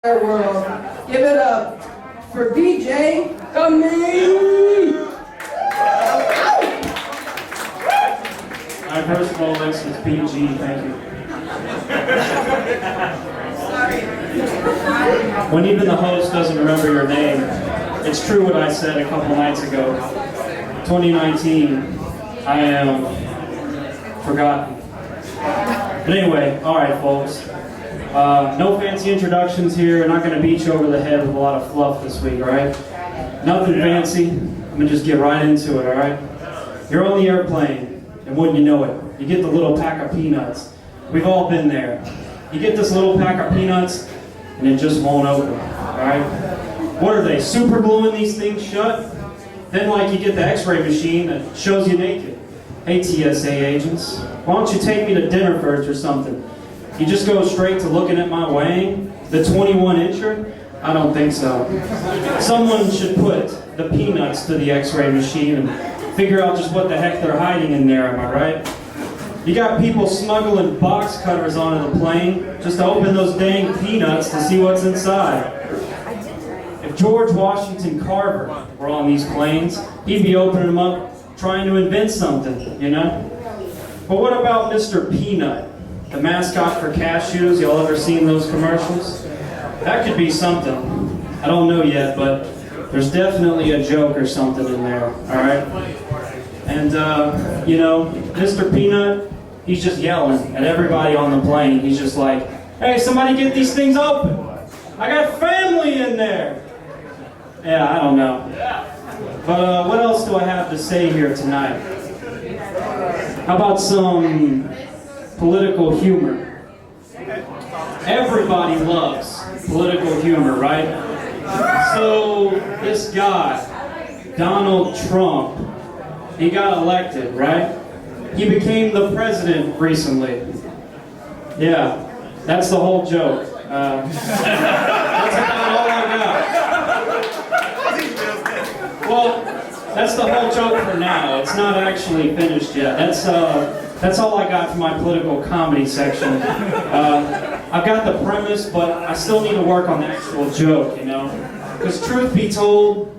World. Give it up for DJ Kumbi. First of all, this is PG, thank you. When even the host doesn't remember your name, it's true what I said a couple nights ago. 2019, I am forgotten. But anyway, alright folks. No fancy introductions here. Not going to beat you over the head with a lot of fluff this week, alright? Nothing fancy. I'm going to just get right into it, alright? You're on the airplane, and wouldn't you know it, you get the little pack of peanuts. We've all been there. You get this little pack of peanuts, and it just won't open, alright? What are they, super gluing these things shut? Then like you get the x-ray machine that shows you naked. Hey TSA agents, why don't you take me to dinner first or something? You just go straight to looking at my weighing? The 21-incher? I don't think so. Someone should put the peanuts to the x-ray machine and figure out just what the heck they're hiding in there, am I right? You got people smuggling box cutters onto the plane just to open those dang peanuts to see what's inside. If George Washington Carver were on these planes, he'd be opening them up trying to invent something, you know? But what about Mr. Peanut? The mascot for cashews, y'all ever seen those commercials? That could be something. I don't know yet, but there's definitely a joke or something in there, alright? And, you know, Mr. Peanut, he's just yelling at everybody on the plane. He's just like, hey, somebody get these things open. I got family in there. Yeah, I don't know. But what else do I have to say here tonight? How about some political humor? Everybody loves political humor, right? So this guy, Donald Trump, he got elected, right? He became the president recently. Yeah, that's the whole joke. That's about all I got. Well, that's the whole joke for now. It's not actually finished yet. That's all I got for my political comedy section. I've got the premise, but I still need to work on the actual joke, you know? Because truth be told,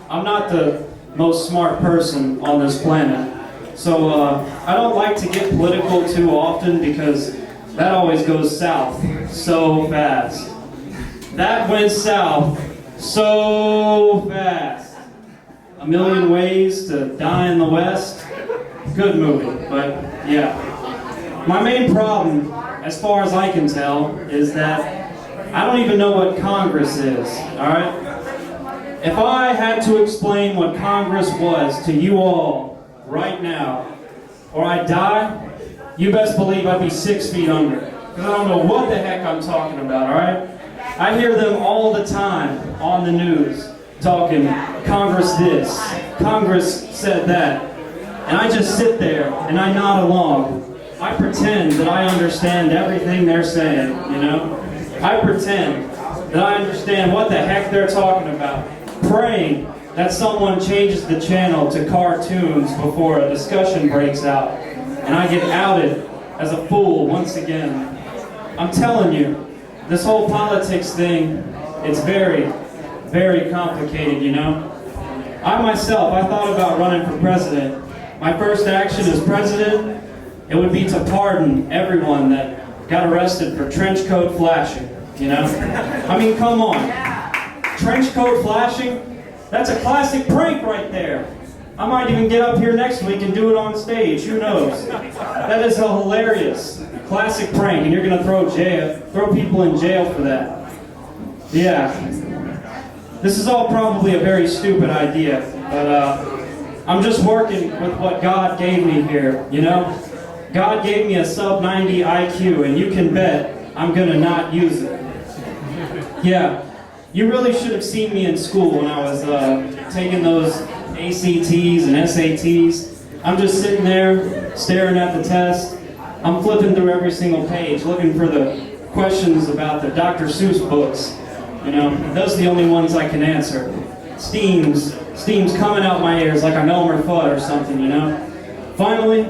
I'm not the most smart person on this planet. So I don't like to get political too often because that always goes south so fast. That went south so fast. A Million Ways to Die in the West. Good movie, but yeah. My main problem, as far as I can tell, is that I don't even know what Congress is, alright? If I had to explain what Congress was to you all right now, or I die, you best believe I'd be 6 feet under. Because I don't know what the heck I'm talking about, alright? I hear them all the time on the news talking, Congress this, Congress said that. And I just sit there and I nod along. I pretend that I understand everything they're saying, you know? I pretend that I understand what the heck they're talking about. Praying that someone changes the channel to cartoons before a discussion breaks out. And I get outed as a fool once again. I'm telling you, this whole politics thing, it's very, very complicated, you know? I myself, I thought about running for president. My first action as president, it would be to pardon everyone that got arrested for trench coat flashing, you know? I mean, come on. Trench coat flashing? That's a classic prank right there. I might even get up here next week and do it on stage, who knows? That is a hilarious, classic prank, and you're gonna throw people in jail for that. Yeah. This is all probably a very stupid idea, but I'm just working with what God gave me here, you know? God gave me a sub-90 IQ, and you can bet I'm gonna not use it. Yeah, you really should have seen me in school when I was taking those ACTs and SATs. I'm just sitting there, staring at the test. I'm flipping through every single page, looking for the questions about the Dr. Seuss books. You know, those are the only ones I can answer. Steam's coming out my ears like I'm Elmer Fudd or something, you know? Finally,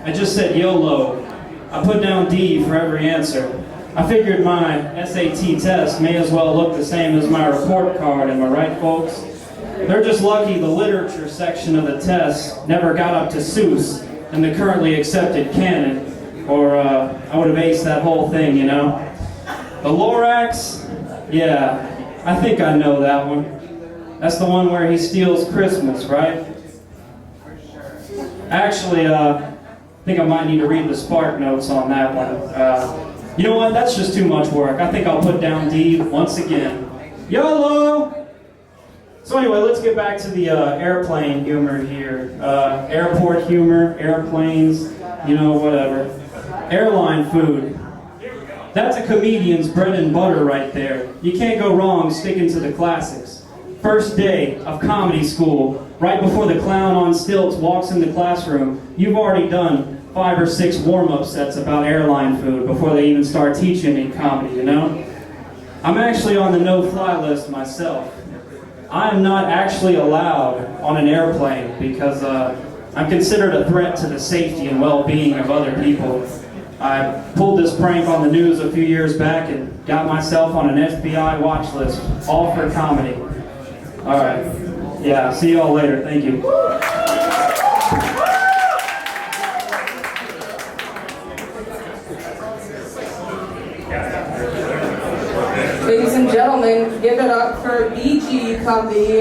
I just said YOLO. I put down D for every answer. I figured my SAT test may as well look the same as my report card, am I right, folks? They're just lucky the literature section of the test never got up to Seuss in the currently accepted canon, or I would have aced that whole thing, you know? The Lorax? Yeah, I think I know that one. That's the one where he steals Christmas, right? Actually, I think I might need to read the Spark Notes on that one. You know what? That's just too much work. I think I'll put down D once again. YOLO! So anyway, let's get back to the airplane humor here. Airport humor, airplanes, you know, whatever. Airline food. That's a comedian's bread and butter right there. You can't go wrong sticking to the classics. First day of comedy school, right before the clown on stilts walks in the classroom, you've already done 5 or 6 warm-up sets about airline food before they even start teaching me comedy, you know? I'm actually on the no-fly list myself. I am not actually allowed on an airplane because I'm considered a threat to the safety and well-being of other people. I pulled this prank on the news a few years back and got myself on an FBI watch list, all for comedy. All right. Yeah, see y'all later. Thank you. Ladies and gentlemen, give it up for BG Kumbi.